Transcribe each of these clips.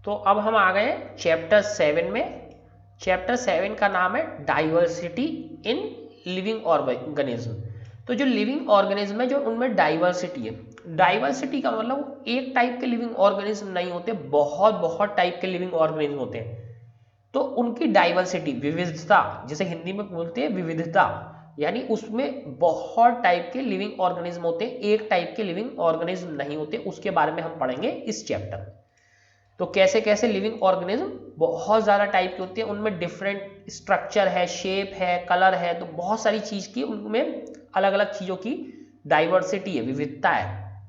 तो अब हम आ गए चैप्टर 7 में। चैप्टर 7 का नाम है डाइवर्सिटी इन लिविंग ऑर्गेनिज्म। तो जो लिविंग ऑर्गेनिज्म है, जो उनमें डाइवर्सिटी है, डाइवर्सिटी का मतलब एक टाइप के लिविंग ऑर्गेनिज्म नहीं होते, बहुत बहुत टाइप के लिविंग ऑर्गेनिज्म होते हैं। तो उनकी डाइवर्सिटी, विविधता, जैसे हिंदी में बोलते हैं विविधता, यानी उसमें बहुत टाइप के लिविंग ऑर्गेनिज्म होते हैं, एक टाइप के लिविंग ऑर्गेनिज्म नहीं होते। उसके बारे में हम पढ़ेंगे इस चैप्टर में। तो कैसे कैसे लिविंग ऑर्गेनिज्म बहुत ज़्यादा टाइप के होते हैं, उनमें डिफरेंट स्ट्रक्चर है, शेप है, कलर है, तो बहुत सारी चीज़ की उनमें अलग अलग चीज़ों की डाइवर्सिटी है, विविधता है,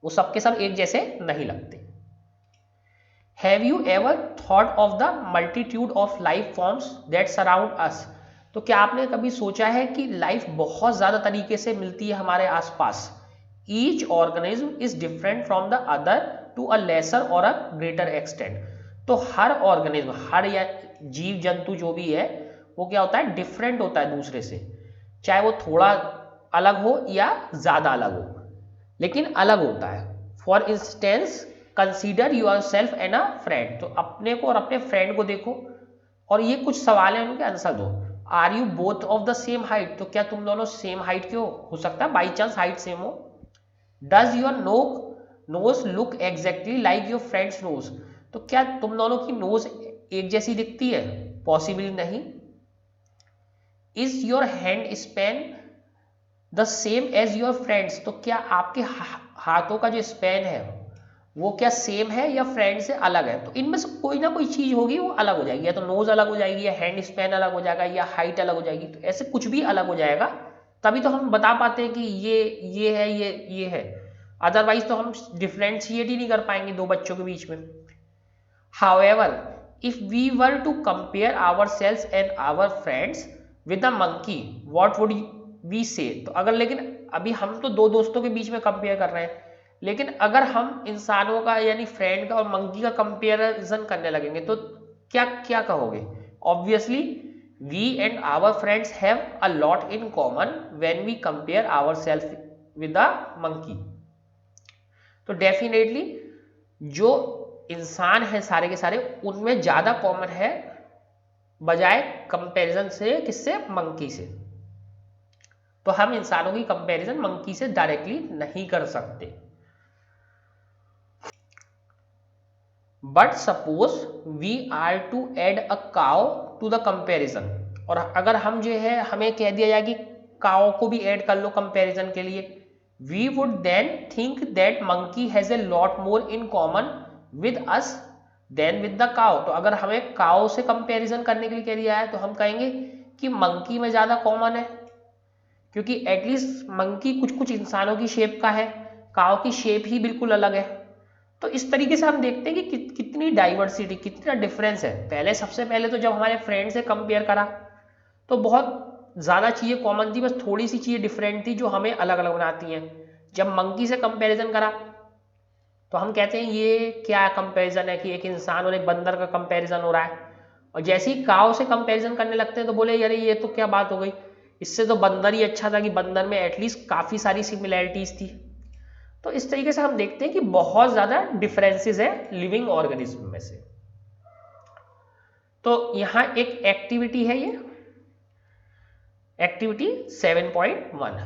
वो सबके सब एक जैसे नहीं लगते। Have you ever thought of the multitude of life forms that surround us? तो क्या आपने कभी सोचा है कि लाइफ बहुत ज़्यादा तरीके से मिलती है हमारे आसपास। Each organism is different from the other to a lesser or a greater extent. तो हर ऑर्गेनिज्म, हर या जीव जंतु जो भी है, वो क्या होता है, डिफरेंट होता है दूसरे से, चाहे वो थोड़ा अलग हो या ज़्यादा अलग हो, लेकिन अलग होता है। For instance consider yourself and a friend. तो अपने को और अपने फ्रेंड को देखो, और ये कुछ सवाल है, उनके आंसर दो। Are you both of the same height? तो क्या तुम दोनों सेम हाइट के हो सकता है बाई चांस हाइट सेम हो। Does your nose look exactly like your friend's nose? तो क्या तुम दोनों की नोज एक जैसी दिखती है? पॉसिबली नहीं। Is your hand span the same as your friend's? तो क्या आपके हाथों का जो स्पैन है वो क्या सेम है या फ्रेंड से अलग है? तो इनमें से कोई ना कोई चीज होगी वो अलग हो जाएगी, या तो नोज अलग हो जाएगी, या हैंड स्पैन अलग हो जाएगा, या हाइट अलग हो जाएगी। तो ऐसे कुछ भी अलग हो जाएगा, तभी तो हम बता पाते हैं कि ये है, ये है। अदरवाइज तो हम डिफ्रेंशिएट ही नहीं कर पाएंगे दो बच्चों के बीच में। However, if we were to compare ourselves and our friends with a monkey, what would we say? तो अगर, लेकिन अभी हम तो दो दोस्तों के बीच में कंपेयर कर रहे हैं, लेकिन अगर हम इंसानों का यानी फ्रेंड का और मंकी का कंपेरिजन करने लगेंगे तो क्या क्या कहोगे? Obviously we and our friends have a lot in common when we compare our self with a monkey. तो डेफिनेटली जो इंसान है सारे के सारे, उनमें ज्यादा कॉमन है बजाय कंपैरिजन से, किससे, मंकी से। तो हम इंसानों की कंपैरिजन मंकी से डायरेक्टली नहीं कर सकते। But suppose we are to add a cow to the comparison. और अगर हम जो है, हमें कह दिया जाए कि काउ को भी ऐड कर लो कंपैरिजन के लिए, we would then think that monkey has a lot more in common with us than with the cow. तो अगर हमें काउ से कंपैरिजन करने के लिए कह दिया है तो हम कहेंगे कि मंकी में ज्यादा कॉमन है, क्योंकि एटलीस्ट मंकी कुछ कुछ इंसानों की शेप का है, काउ की शेप ही बिल्कुल अलग है। तो इस तरीके से हम देखते हैं कि कितनी डाइवर्सिटी, कितना डिफरेंस है। पहले, सबसे पहले तो जब हमारे फ्रेंड से कंपेयर करा तो बहुत ज़्यादा चीज़ें कॉमन थी, बस थोड़ी सी चीज़ें डिफरेंट थी जो हमें अलग अलग बनाती हैं। जब मंकी से कंपैरिजन करा तो हम कहते हैं ये क्या कंपैरिजन है कि एक इंसान और एक बंदर का कंपैरिजन हो रहा है। और जैसे ही काव से कंपैरिजन करने लगते हैं तो बोले यार ये तो क्या बात हो गई, इससे तो बंदर ही अच्छा था, कि बंदर में एटलीस्ट काफ़ी सारी सिमिलैरिटीज थी। तो इस तरीके से हम देखते हैं कि बहुत ज़्यादा डिफरेंसेस है लिविंग ऑर्गेनिज्म में से। तो यहाँ एक एक्टिविटी है, ये activity 7.1।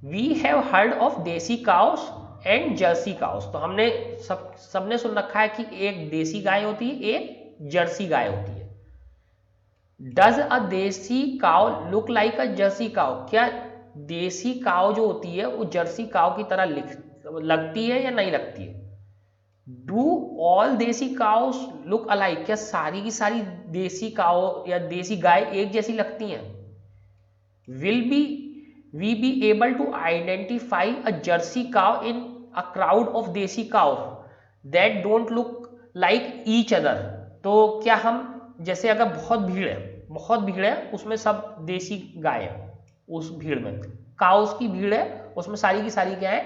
We have heard of desi cows and jersey cows. तो हमने सबने सुन रखा है कि एक देसी गाय होती है, एक जर्सी गाय होती है। डज अ देसी काउ लुक लाइक अ जर्सी काउ? क्या देसी काउ जो होती है वो जर्सी काउ की तरह लगती है या नहीं लगती है? डू ऑल देसी काउस लुक अलाइक? क्या सारी की सारी देसी काउ या देसी गाय एक जैसी लगती हैं? will be we be able to identify a jersey cow in a crowd of desi cow that don't look like each other? तो क्या हम, जैसे अगर बहुत भीड़ है, उसमें सब देसी गाय है, उस भीड़ में काउस की भीड़ है, उसमें सारी की सारी क्या है,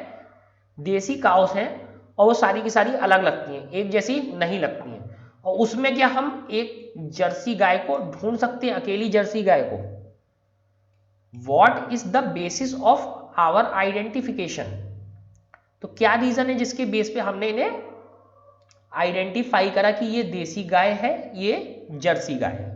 देसी काउस हैं, और वो सारी की सारी अलग लगती हैं, एक जैसी नहीं लगती हैं। और उसमें क्या हम एक जर्सी गाय को ढूंढ सकते हैं, अकेली जर्सी गाय को? What is the basis of our identification? तो क्या रीजन है जिसके बेस पे हमने इन्हें आइडेंटिफाई करा कि ये देसी गाय है, ये जर्सी गाय है।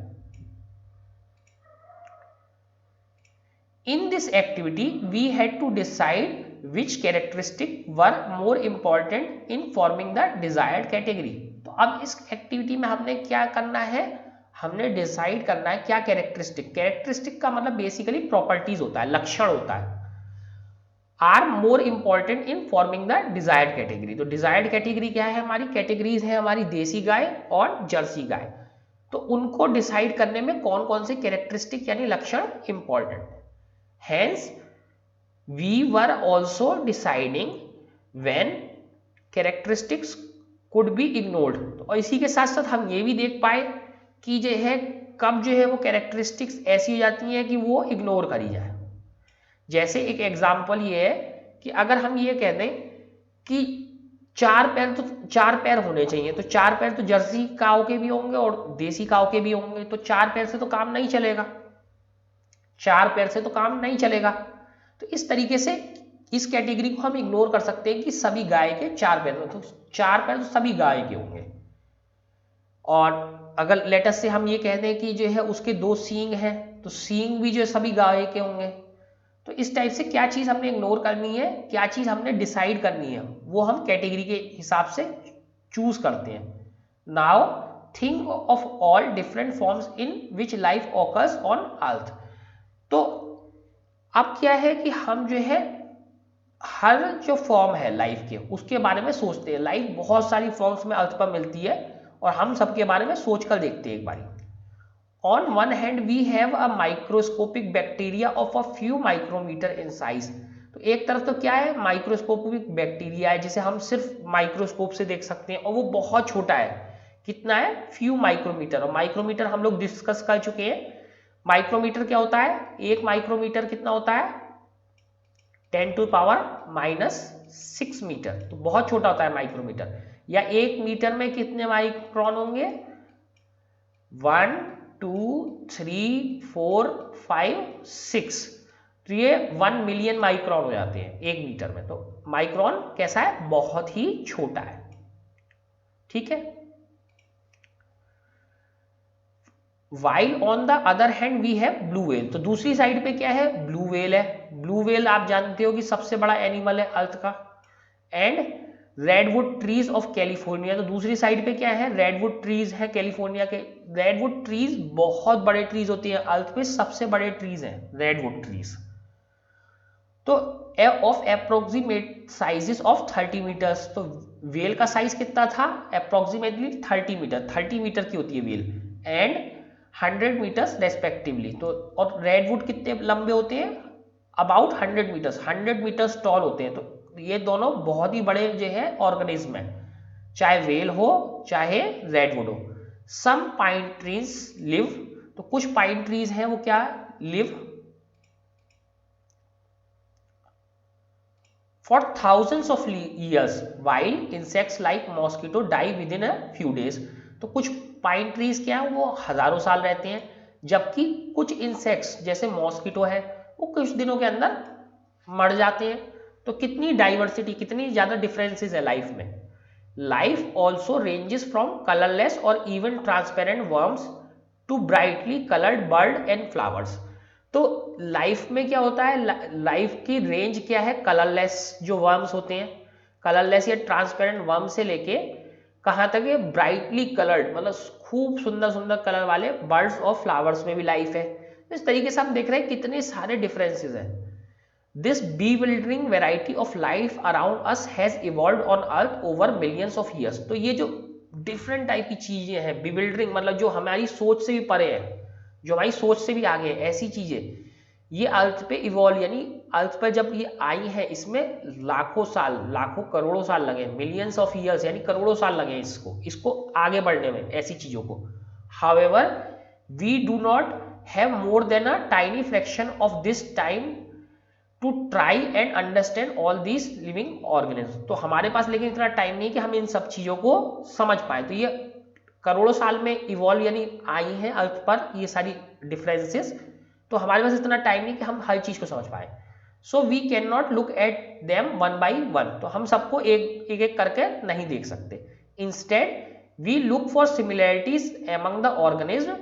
In this activity, we had to decide which characteristics were more important in forming the desired category. तो अब इस एक्टिविटी में हमने क्या करना है, हमने डिसाइड करना है क्या कैरेक्टरिस्टिक का मतलब बेसिकली प्रॉपर्टीज होता है, लक्षण होता है, are more important in forming the desired category. तो डिजायर्ड कैटेगरी क्या है, हमारी कैटेगरीज है हमारी देसी गाय और जर्सी गाय। तो उनको डिसाइड करने में कौन कौन से कैरेक्टरिस्टिक यानी लक्षण important. Hence, we were also deciding when characteristics could be ignored। तो इसी के साथ साथ हम ये भी देख पाए कि जो है कब जो है वो कैरेक्टरिस्टिक्स ऐसी हो जाती हैं कि वो इग्नोर करी जाए। जैसे एक एग्जांपल ये है कि अगर हम ये कह दें कि चार पैर होने चाहिए, तो चार पैर तो जर्सी काऊ के भी होंगे और देसी काऊ के भी होंगे, तो चार पैर से तो काम नहीं चलेगा, चार पैर से तो काम नहीं चलेगा। तो इस तरीके से इस कैटेगरी को हम इग्नोर कर सकते हैं कि सभी गाय के चार पैर, तो चार पैर तो सभी गाय के होंगे। और अगर लेटस से हम ये कह दें कि जो है उसके दो सींग हैं, तो सींग भी जो है सभी गाय के होंगे। तो इस टाइप से क्या चीज हमने इग्नोर करनी है, क्या चीज हमने डिसाइड करनी है, वो हम कैटेगरी के हिसाब से चूज करते हैं। Now think of all different forms in which life occurs on earth. तो अब क्या है कि हम जो है हर जो फॉर्म है लाइफ के उसके बारे में सोचते हैं। लाइफ बहुत सारी फॉर्म्स में अर्थ पर मिलती है और हम सबके बारे में सोचकर देखते हैं एक बारी। On one hand we have a microscopic bacteria of a few micrometre in size. तो एक तरफ तो क्या है, माइक्रोस्कोपिक बैक्टीरिया है जिसे हम सिर्फ माइक्रोस्कोप से देख सकते हैं और वो बहुत छोटा है। कितना है, फ्यू माइक्रोमीटर। और माइक्रोमीटर हम लोग डिस्कस कर चुके हैं। माइक्रोमीटर क्या होता है, एक माइक्रोमीटर कितना होता है, 10⁻⁻�6 मीटर। तो बहुत छोटा होता है माइक्रोमीटर। या एक मीटर में कितने माइक्रोन होंगे, 1 2 3 4 5 6। तो ये 1 मिलियन माइक्रोन हो जाते हैं एक मीटर में। तो माइक्रोन कैसा है, बहुत ही छोटा है। ठीक है। While on the other hand we have blue whale। तो दूसरी साइड पे क्या है, ब्लू व्हेल है। ब्लू व्हेल आप जानते हो कि सबसे बड़ा एनिमल है अर्थ का। And redwood trees of California. तो दूसरी साइड पे क्या है, रेडवुड ट्रीज है कैलिफोर्निया के। रेडवुड ट्रीज बहुत बड़े ट्रीज होती है, अर्थ पे सबसे बड़े ट्रीज हैं रेडवुड ट्रीज। तो of approximate sizes of 30 metres. तो व्हेल का साइज कितना था, अप्रोक्सीमेटली 30 मीटर। 30 मीटर की होती है व्हेल एंड 100 मीटर्स रेस्पेक्टिवली। तो और रेडवुड कितने लंबे होते हैं, अबाउट 100 मीटर्स, 100 मीटर्स टॉल होते हैं। तो ये दोनों बहुत ही बड़े जो है ऑर्गेनिज्म है, चाहे व्हेल हो चाहे रेडवुड हो। Some pine trees live. तो कुछ पाइन ट्रीज हैं वो क्या live for thousands of years while insects like mosquito die within a few days. तो कुछ पाइन ट्रीज क्या है वो हजारों साल रहते हैं, जबकि कुछ इंसेक्ट्स जैसे मॉस्किटो है वो कुछ दिनों के अंदर मर जाते हैं। तो कितनी डाइवर्सिटी, कितनी ज्यादा डिफरेंसेस है लाइफ में। Life also ranges from colourless और even transparent worms to brightly coloured bird and flowers. तो लाइफ में क्या होता है, लाइफ की रेंज क्या है, कलरलेस जो वर्म्स होते हैं, कलरलेस या ट्रांसपेरेंट वर्म से लेके कहाँ तक है, ब्राइटली कलर्ड मतलब खूब सुंदर सुंदर कलर वाले बर्ड्स और फ्लावर्स में भी लाइफ है। इस तरीके से हम देख रहे हैं कितने सारे डिफरेंसेस हैं। This bewildering variety of life around us has evolved on earth over millions of years। तो ये जो डिफरेंट टाइप की चीजें हैं, bewildering मतलब जो हमारी सोच से भी परे है, जो हमारी सोच से भी आगे है, ऐसी चीजें ये अर्थ पे इवॉल्व यानी अर्थ पर जब ये आई है इसमें लाखों साल, लाखों करोड़ों साल लगे, मिलियंस ऑफ ईयर्स यानी करोड़ों साल लगे इसको आगे बढ़ने में, ऐसी चीजों को। However we do not have more than a tiny fraction of this time to try and understand all this living organism. तो हमारे पास लेकिन इतना टाइम नहीं कि हम इन सब चीजों को समझ पाए। तो ये करोड़ों साल में इवॉल्व यानी आई है अर्थ पर ये सारी डिफरेंसेस। तो हमारे पास इतना टाइम नहीं कि हम हर चीज को समझ पाए। So we can not look at them one by one. तो हम सबको एक एक करके नहीं देख सकते। Instead we look for similarities among the organism.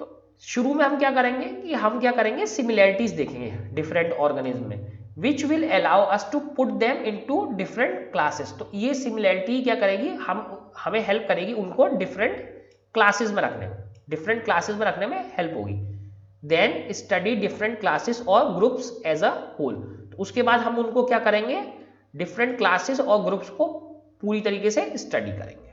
तो शुरू में हम क्या करेंगे सिमिलैरिटीज देखेंगे डिफरेंट ऑर्गेनिज्म में, which will allow us to put them into different classes. तो ये सिमिलैरिटी क्या करेगी, हमें हेल्प करेगी उनको डिफरेंट क्लासेस में रखने में हेल्प होगी। देन स्टडी डिफरेंट क्लासेस और ग्रुप्स एज अ होल। तो उसके बाद हम उनको क्या करेंगे, डिफरेंट क्लासेस और ग्रुप्स को पूरी तरीके से स्टडी करेंगे।